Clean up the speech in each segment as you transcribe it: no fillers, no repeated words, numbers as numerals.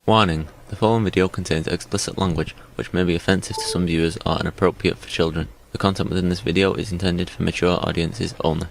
Warning: the following video contains explicit language which may be offensive to some viewers or inappropriate for children. The content within this video is intended for mature audiences only.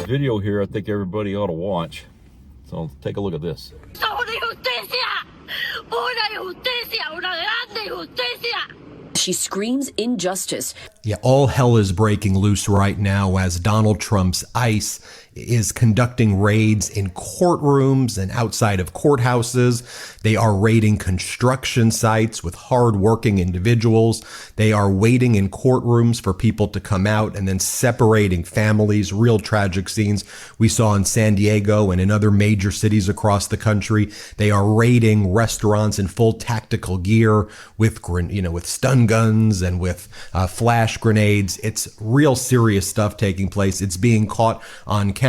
Video here I think everybody ought to watch, so take a look at this. She screams injustice. Yeah, all hell is breaking loose right now as Donald Trump's ICE is conducting raids in courtrooms and outside of courthouses. They are raiding construction sites with hardworking individuals. They are waiting in courtrooms for people to come out and then separating families. Real tragic scenes we saw in San Diego and in other major cities across the country. They are raiding restaurants in full tactical gear with stun guns and with flash grenades. It's real serious stuff taking place. It's being caught on camera.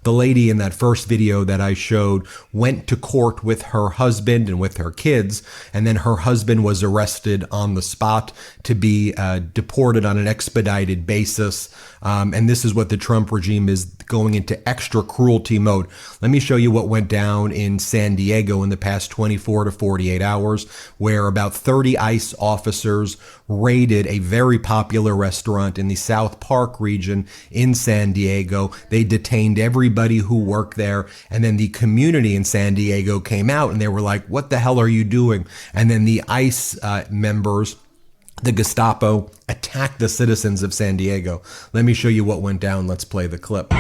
The lady in that first video that I showed went to court with her husband and with her kids, and then her husband was arrested on the spot to be deported on an expedited basis. And this is what the Trump regime is going into extra cruelty mode. Let me show you what went down in San Diego in the past 24 to 48 hours, where about 30 ICE officers raided a very popular restaurant in the South Park region in San Diego. They detained everybody who worked there, and then the community in San Diego came out and they were like, "What the hell are you doing?" And then the ICE members, the Gestapo, attacked the citizens of San Diego. Let me show you what went down. Let's play the clip.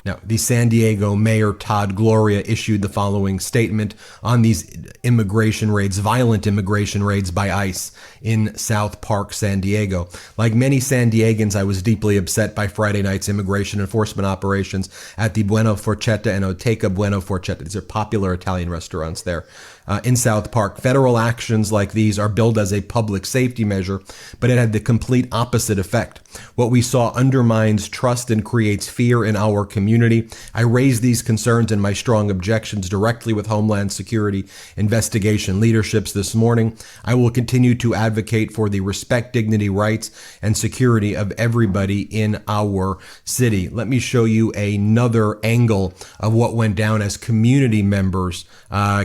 Now, the San Diego Mayor Todd Gloria issued the following statement on these immigration raids, violent immigration raids by ICE in South Park, San Diego. Like many San Diegans, I was deeply upset by Friday night's immigration enforcement operations at the Buena Forchetta and Oteca Buena Forchetta. These are popular Italian restaurants there. In South Park. Federal actions like these are billed as a public safety measure, but it had the complete opposite effect. What we saw undermines trust and creates fear in our community. I raised these concerns and my strong objections directly with Homeland Security investigation leaderships this morning. I will continue to advocate for the respect, dignity, rights, and security of everybody in our city. Let me show you another angle of what went down as community members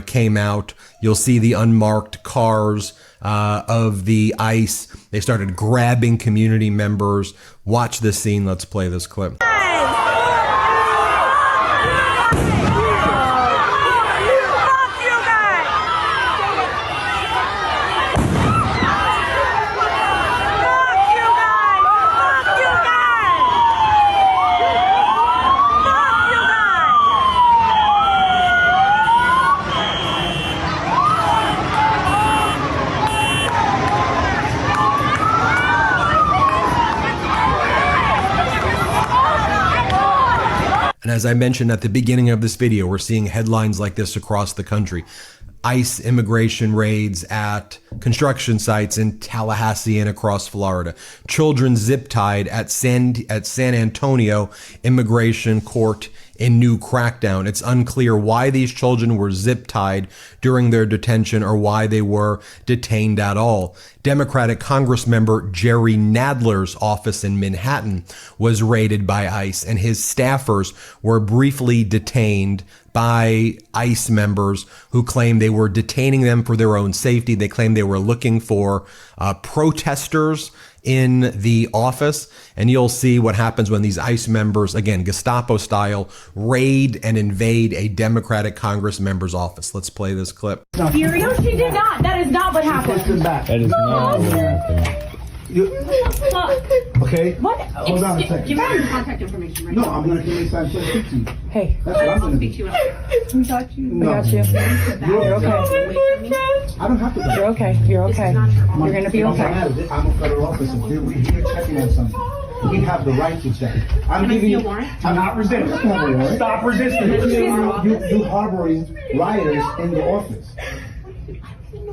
came out. You'll see the unmarked cars of the ICE. They started grabbing community members. Watch this scene. Let's play this clip. And as I mentioned at the beginning of this video, we're seeing headlines like this across the country. ICE immigration raids at construction sites in Tallahassee and across Florida. Children zip-tied at San Antonio immigration court in new crackdown. It's unclear why these children were zip-tied during their detention or why they were detained at all. Democratic Congressmember Jerry Nadler's office in Manhattan was raided by ICE, and his staffers were briefly detained by ICE members who claimed they were detaining them for their own safety. They claimed they were looking for protesters in the office. And you'll see what happens when these ICE members, again, Gestapo style, raid and invade a Democratic Congress member's office. Let's play this clip. No, she did not. That is not what happened. That is not what happened. Okay? What? Hold on a second. You have your contact information, right? No, I'm going to give you time to speak to you. Hey. That's what I'm going to speak to do. you. We got you. No. We got you. You're okay. I don't have to go. You're okay. You're okay. You're going to be okay. I'm a federal officer. We're here checking on something. We have the right to check. I'm giving you. I'm not resisting. Stop resisting. You harboring rioters in the office.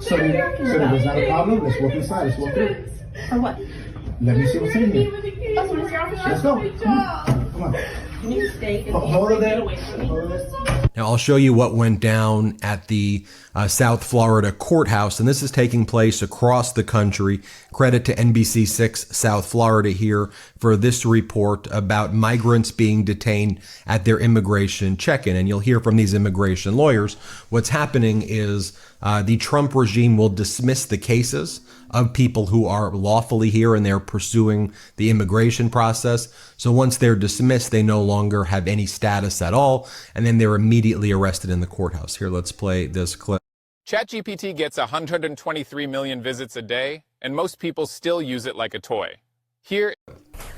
So there's not a problem. Let's walk inside. Let's walk through. Or what? Let me see what's in here. Let's go. Come on. Come on. Hold it there. Hold it there. Now, I'll show you what went down at the South Florida courthouse, and this is taking place across the country. Credit to NBC6 South Florida here for this report about migrants being detained at their immigration check-in. And you'll hear from these immigration lawyers. What's happening is the Trump regime will dismiss the cases of people who are lawfully here and they're pursuing the immigration process. So once they're dismissed, they no longer have any status at all, and then they're immediately arrested in the courthouse. Here, let's play this clip. ChatGPT gets 123 million visits a day, and most people still use it like a toy. Here.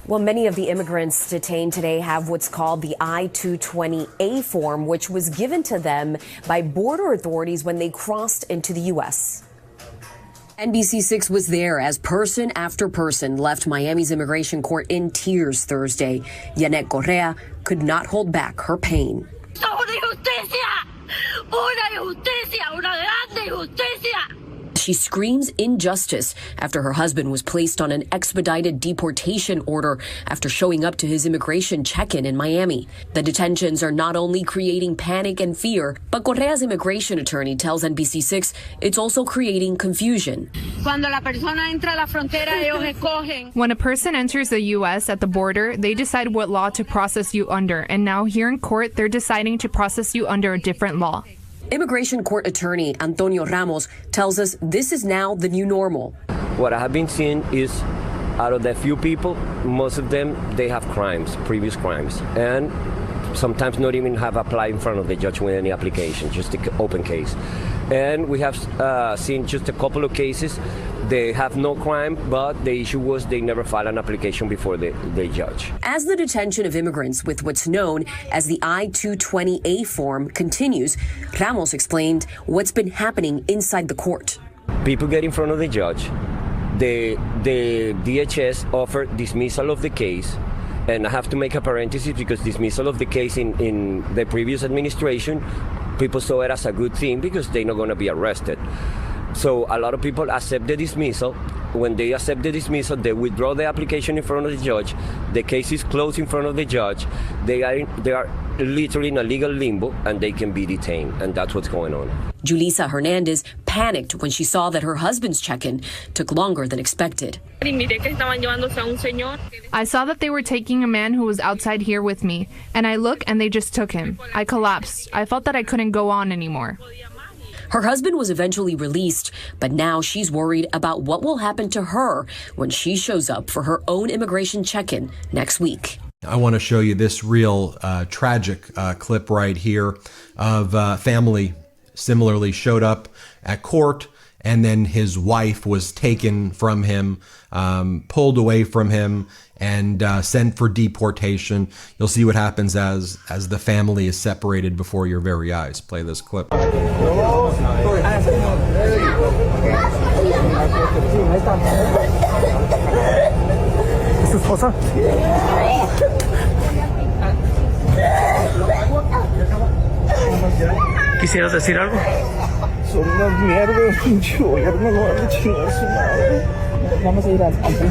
Well, many of the immigrants detained today have what's called the I-220A form, which was given to them by border authorities when they crossed into the U.S. NBC6 was there as person after person left Miami's immigration court in tears Thursday. Yanet Correa could not hold back her pain. She screams injustice after her husband was placed on an expedited deportation order after showing up to his immigration check-in in Miami. The detentions are not only creating panic and fear, but Correa's immigration attorney tells NBC6 it's also creating confusion. When a person enters the U.S. at the border, they decide what law to process you under, and now here in court, they're deciding to process you under a different law. Immigration court attorney Antonio Ramos tells us this is now the new normal. What I have been seeing is out of the few people, most of them, they have crimes, previous crimes, and sometimes not even have applied in front of the judge with any application, just an open case. And we have seen just a couple of cases. They have no crime, but the issue was they never filed an application before the judge. As the detention of immigrants with what's known as the I-220A form continues, Ramos explained what's been happening inside the court. People get in front of the judge. The DHS offered dismissal of the case. And I have to make a parenthesis because dismissal of the case in the previous administration, people saw it as a good thing because they're not going to be arrested. So a lot of people accept the dismissal. When they accept the dismissal, they withdraw the application in front of the judge. The case is closed in front of the judge. They are literally in a legal limbo, and they can be detained, and that's what's going on. Julissa Hernandez panicked when she saw that her husband's check-in took longer than expected. I saw that they were taking a man who was outside here with me, and I look and they just took him. I collapsed. I felt that I couldn't go on anymore. Her husband was eventually released, but now she's worried about what will happen to her when she shows up for her own immigration check-in next week. I want to show you this real tragic clip right here of family similarly showed up at court, and then his wife was taken from him, pulled away from him, and sent for deportation. You'll see what happens as the family is separated before your very eyes. Play this clip. ¿Quisieras decir algo? Son unas mierdas, pinche gobierno, no van a chingar su madre. Vamos a ir al frente.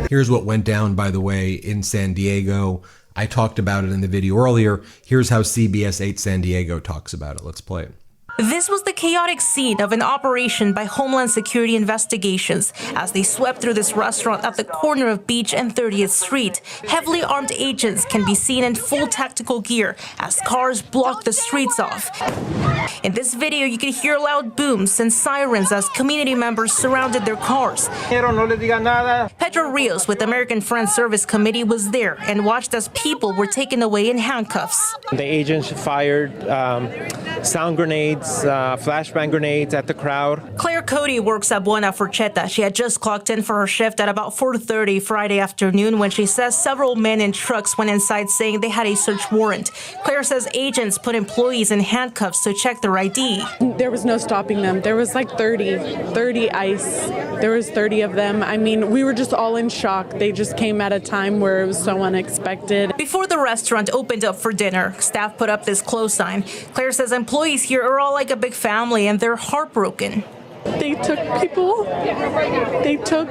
Here's what went down, by the way, in San Diego. I talked about it in the video earlier. Here's how CBS 8 San Diego talks about it. Let's play it. This was the chaotic scene of an operation by Homeland Security investigations as they swept through this restaurant at the corner of Beach and 30th Street. Heavily armed agents can be seen in full tactical gear as cars block the streets off. In this video, you can hear loud booms and sirens as community members surrounded their cars. Pedro Rios with American Friends Service Committee was there and watched as people were taken away in handcuffs. The agents fired sound grenades, flashbang grenades at the crowd. Claire Cody works at Buena Forcheta. She had just clocked in for her shift at about 4:30 Friday afternoon when she says several men in trucks went inside saying they had a search warrant. Claire says agents put employees in handcuffs to check their ID. There was no stopping them. There was like 30 ICE. There was 30 of them. I mean, we were just all in shock. They just came at a time where it was so unexpected. Before the restaurant opened up for dinner, staff put up this close sign. Claire says employees here are all like a big family and they're heartbroken. They took people. They took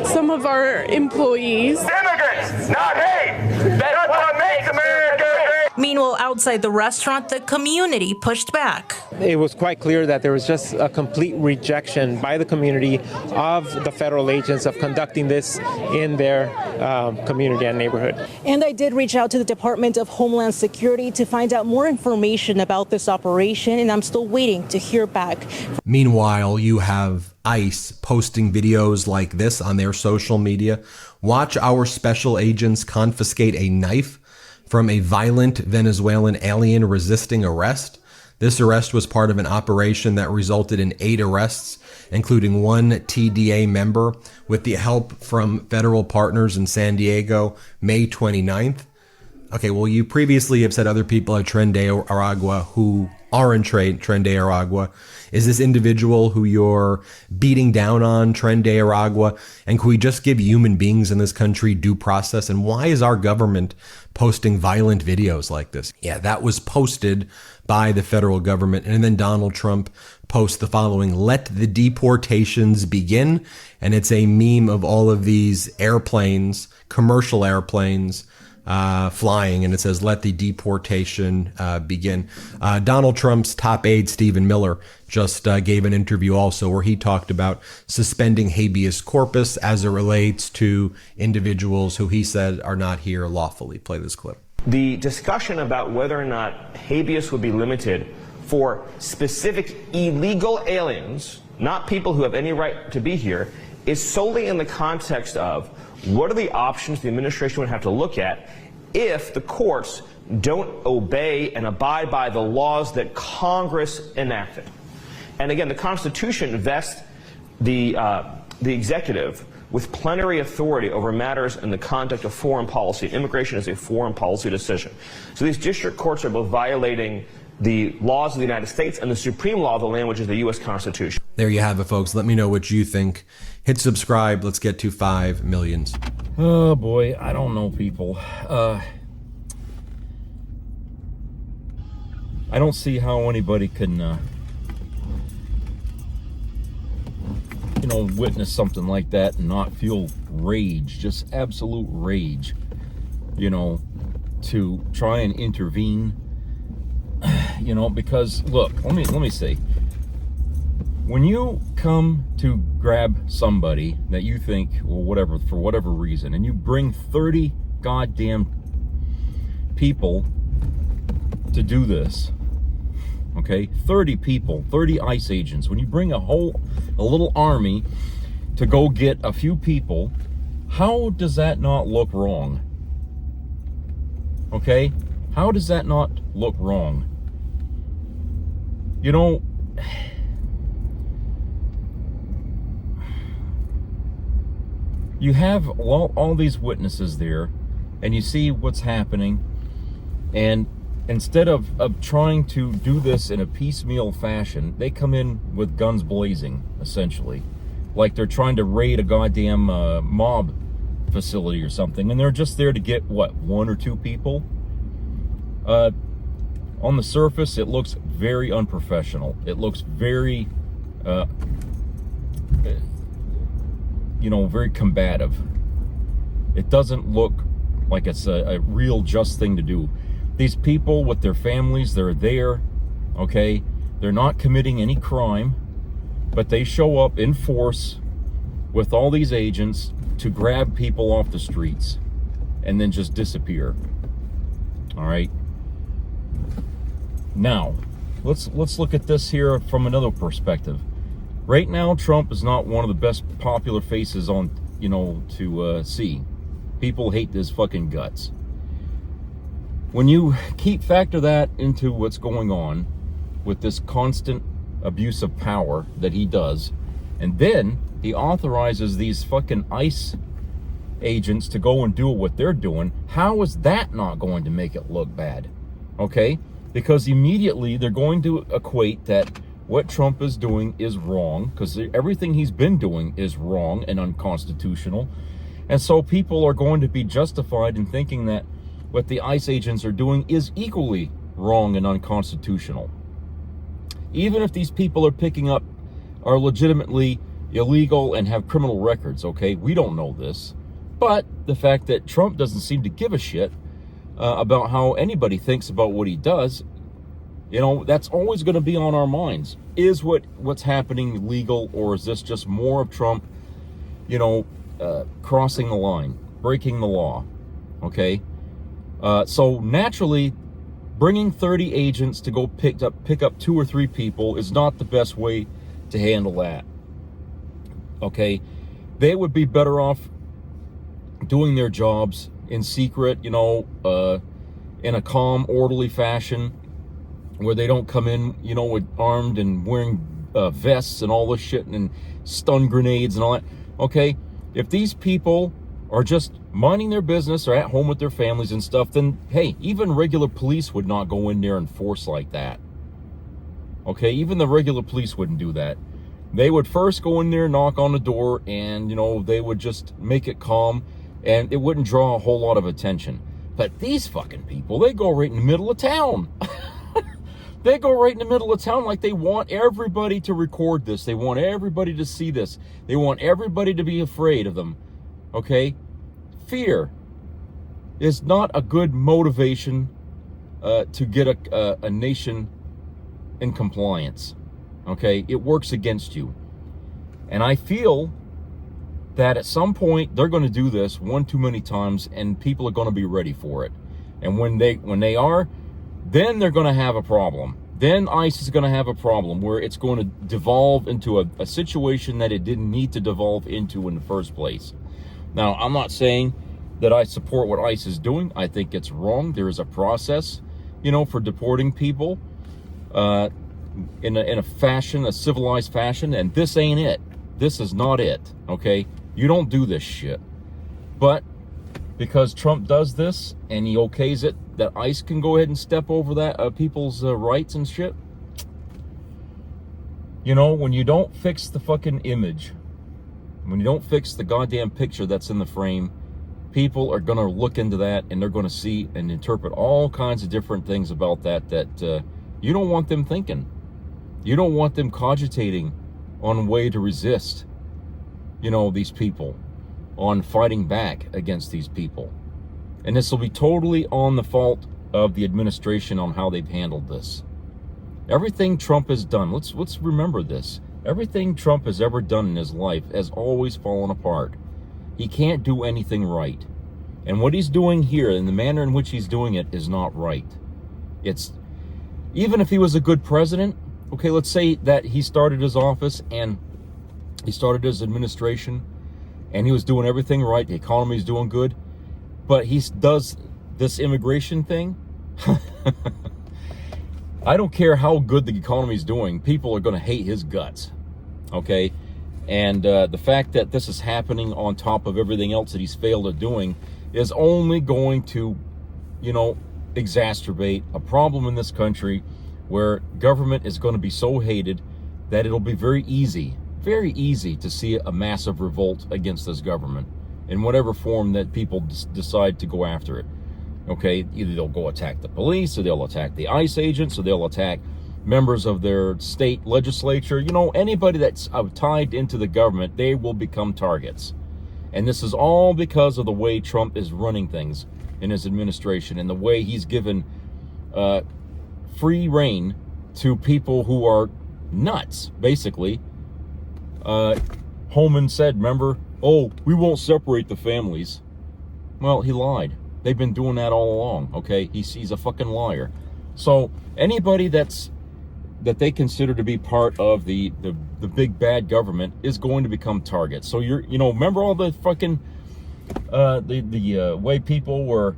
some of our employees. Immigrants, not hate. That's what makes America great. Meanwhile, outside the restaurant, the community pushed back. It was quite clear that there was just a complete rejection by the community of the federal agents of conducting this in their community and neighborhood. And I did reach out to the Department of Homeland Security to find out more information about this operation, and I'm still waiting to hear back. Meanwhile, you have ICE posting videos like this on their social media. Watch our special agents confiscate a knife from a violent Venezuelan alien resisting arrest. This arrest was part of an operation that resulted in 8 arrests, including 1 TDA member, with the help from federal partners in San Diego, May 29th. Okay, well, you previously have said other people at Tren de Aragua who are in Tren de Aragua. Is this individual who you're beating down on Tren de Aragua? And can we just give human beings in this country due process? And why is our government posting violent videos like this? Yeah, that was posted by the federal government. And then Donald Trump posts the following: "Let the deportations begin." And it's a meme of all of these airplanes, commercial airplanes, flying, and it says, "Let the deportation begin." Donald Trump's top aide, Stephen Miller, just gave an interview also where he talked about suspending habeas corpus as it relates to individuals who he said are not here lawfully. Play this clip. The discussion about whether or not habeas would be limited for specific illegal aliens, not people who have any right to be here, is solely in the context of what are the options the administration would have to look at if the courts don't obey and abide by the laws that Congress enacted. And again, the Constitution vests the executive with plenary authority over matters in the conduct of foreign policy. Immigration is a foreign policy decision. So these district courts are both violating the laws of the United States and the supreme law of the land, which is the U.S. Constitution. There you have it, folks. Let me know what you think. Hit subscribe. Let's get to 5 million. Oh boy, I don't know, people. I don't see how anybody can, witness something like that and not feel rage, just absolute rage, to try and intervene. Because look, let me say, when you come to grab somebody that you think, or whatever, for whatever reason, and you bring 30 goddamn people to do this, okay, 30 people, 30 ICE agents, when you bring a little army to go get a few people, how does that not look wrong? Okay, how does that not look wrong? You have all these witnesses there, and you see what's happening, and instead of trying to do this in a piecemeal fashion, they come in with guns blazing, essentially. Like they're trying to raid a goddamn mob facility or something, and they're just there to get, what, 1 or 2 people? On the surface, it looks very unprofessional. It looks very very combative. It doesn't look like it's a real just thing to do. These people with their families, they're there, okay? They're not committing any crime, but they show up in force with all these agents to grab people off the streets and then just disappear. All right? Now, let's look at this here from another perspective. Right now, Trump is not one of the best popular faces on, to see. People hate his fucking guts. When you factor that into what's going on with this constant abuse of power that he does, and then he authorizes these fucking ICE agents to go and do what they're doing, how is that not going to make it look bad? Okay? Because immediately they're going to equate that what Trump is doing is wrong, because everything he's been doing is wrong and unconstitutional. And so people are going to be justified in thinking that what the ICE agents are doing is equally wrong and unconstitutional. Even if these people are legitimately illegal and have criminal records, okay? We don't know this. But the fact that Trump doesn't seem to give a shit about how anybody thinks about what he does, that's always going to be on our minds. Is what's happening legal, or is this just more of Trump, crossing the line, breaking the law? Okay? So naturally, bringing 30 agents to go pick up 2 or 3 people is not the best way to handle that. Okay? They would be better off doing their jobs in secret, in a calm, orderly fashion, where they don't come in, with armed and wearing vests and all this shit and stun grenades and all that. Okay? If these people are just minding their business or at home with their families and stuff, then, hey, even regular police would not go in there and force like that. Okay? Even the regular police wouldn't do that. They would first go in there, knock on the door, and, they would just make it calm, and it wouldn't draw a whole lot of attention. But these fucking people, they go right in the middle of town. They go right in the middle of town like they want everybody to record this. They want everybody to see this. They want everybody to be afraid of them. Okay? Fear is not a good motivation to get a nation in compliance. Okay? It works against you. And I feel that at some point they're going to do this one too many times, and people are going to be ready for it. And when they are, then they're going to have a problem. Then ICE is going to have a problem where it's going to devolve into a situation that it didn't need to devolve into in the first place. Now, I'm not saying that I support what ICE is doing. I think it's wrong. There is a process, for deporting people in a fashion, a civilized fashion, and this ain't it. This is not it, okay? You don't do this shit. But because Trump does this and he okays it, that ICE can go ahead and step over that people's rights and shit. When you don't fix the fucking image, when you don't fix the goddamn picture that's in the frame, people are going to look into that and they're going to see and interpret all kinds of different things about that you don't want them thinking. You don't want them cogitating on a way to resist, these people, on fighting back against these people. And this will be totally on the fault of the administration on how they've handled this. Everything Trump has done, let's remember this. Everything Trump has ever done in his life has always fallen apart. He can't do anything right. And what he's doing here, and the manner in which he's doing it, is not right. It's, even if he was a good president, okay, let's say that he started his office and he started his administration and he was doing everything right, the economy's doing good, but he does this immigration thing. I don't care how good the economy's doing, people are going to hate his guts, okay? And the fact that this is happening on top of everything else that he's failed at doing is only going to, exacerbate a problem in this country where government is going to be so hated that it'll be very easy to see a massive revolt against this government in whatever form that people decide to go after it. Okay, either they'll go attack the police, or they'll attack the ICE agents, or they'll attack, members of their state legislature, you know, anybody that's tied into the government, they will become targets. And this is all because of the way Trump is running things in his administration and the way he's given free reign to people who are nuts, basically. Holman said, remember, oh, we won't separate the families. Well, he lied. They've been doing that all along, okay? He's a fucking liar. So anybody that they consider to be part of the big bad government is going to become targets. So you know, remember all the fucking the way people were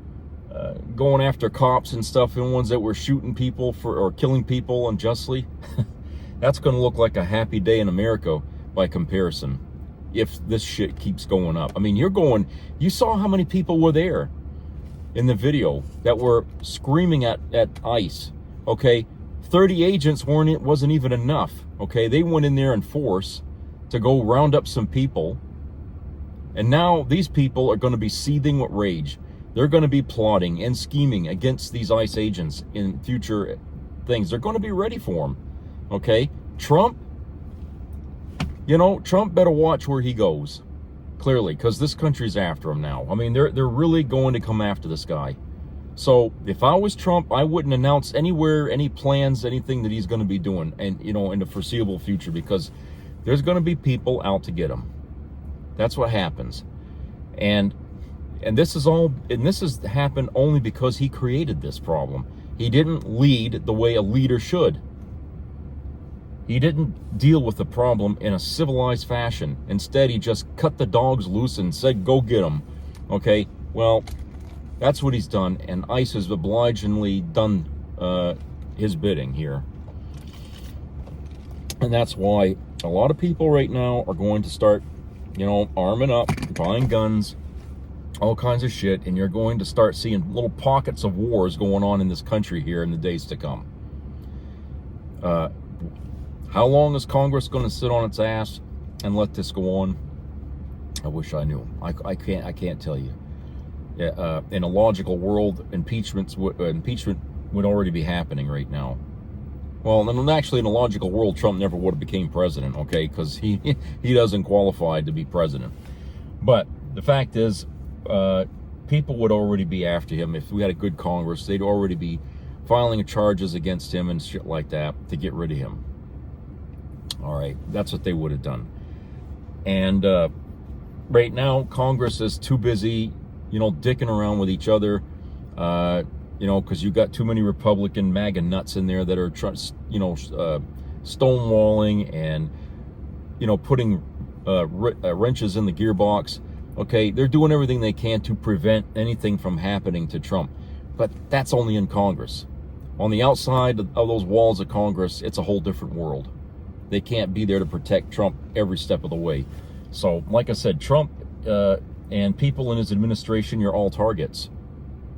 going after cops and stuff, and ones that were shooting people or killing people unjustly? That's going to look like a happy day in America by comparison, if this shit keeps going up. I mean, you saw how many people were there in the video that were screaming at ICE, okay? 30 agents wasn't even enough, okay? They went in there in force to go round up some people, and now these people are going to be seething with rage. They're going to be plotting and scheming against these ICE agents in future things. They're going to be ready for them, okay? Trump, you know, Trump better watch where he goes, clearly, because this country's after him now. I mean, they're really going to come after this guy. So if I was Trump, I wouldn't announce anywhere, any plans, anything that he's going to be doing, and you know, in the foreseeable future, because there's going to be people out to get him. That's what happens. And this has happened only because he created this problem. He didn't lead the way a leader should. He didn't deal with the problem in a civilized fashion. Instead, he just cut the dogs loose and said, go get them. Okay, well, that's what he's done, and ICE has obligingly done his bidding here. And that's why a lot of people right now are going to start, you know, arming up, buying guns, all kinds of shit, and you're going to start seeing little pockets of wars going on in this country here in the days to come. How long is Congress going to sit on its ass and let this go on? I wish I knew. I can't tell you. In a logical world, impeachment would already be happening right now. Well, and actually, in a logical world, Trump never would have became president, okay? Because he doesn't qualify to be president. But the fact is, people would already be after him. If we had a good Congress, they'd already be filing charges against him and shit like that to get rid of him. All right, that's what they would have done. And right now, Congress is too busy, you know, dicking around with each other, you know, because you got too many Republican MAGA nuts in there that are, you know, stonewalling and, you know, putting wrenches in the gearbox. Okay, they're doing everything they can to prevent anything from happening to Trump. But that's only in Congress. On the outside of those walls of Congress, it's a whole different world. They can't be there to protect Trump every step of the way. So, like I said, Trump and people in his administration, you're all targets.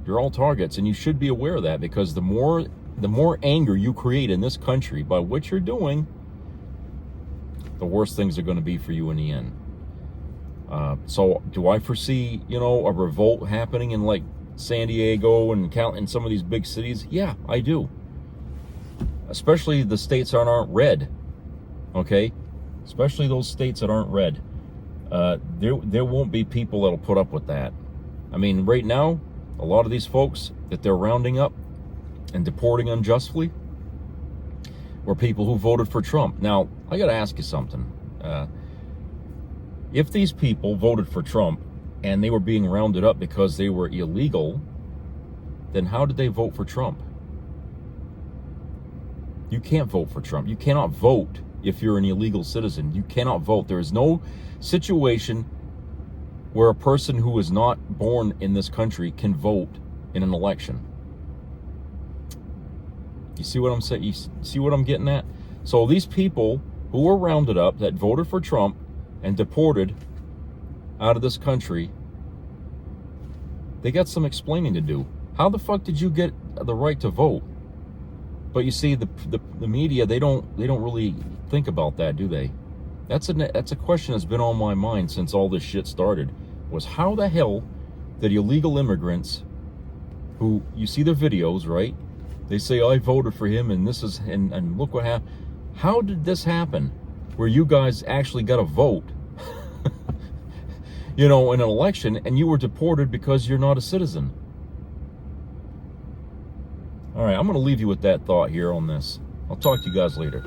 You're all targets, and you should be aware of that, because the more anger you create in this country by what you're doing, the worse things are going to be for you in the end. So, do I foresee, you know, a revolt happening in like San Diego and in some of these big cities? Yeah, I do. Especially the states that aren't red. Okay, especially those states that aren't red. There won't be people that'll put up with that. I mean, right now, a lot of these folks that they're rounding up and deporting unjustly were people who voted for Trump. Now, I got to ask you something. If these people voted for Trump and they were being rounded up because they were illegal, then how did they vote for Trump? You can't vote for Trump. You cannot vote if you're an illegal citizen. You cannot vote. There is no situation where a person who is not born in this country can vote in an election. You see what I'm saying? You see what I'm getting at? So these people who were rounded up that voted for Trump and deported out of this country, they got some explaining to do. How the fuck did you get the right to vote? But you see, the media, they don't really think about that, do they? That's a question that's been on my mind since all this shit started. Was how the hell did illegal immigrants, who you see their videos, right? they say, I voted for him and this is, and look what happened. How did this happen where you guys actually got a vote, you know, in an election, and you were deported because you're not a citizen? All right, I'm going to leave you with that thought here on this. I'll talk to you guys later.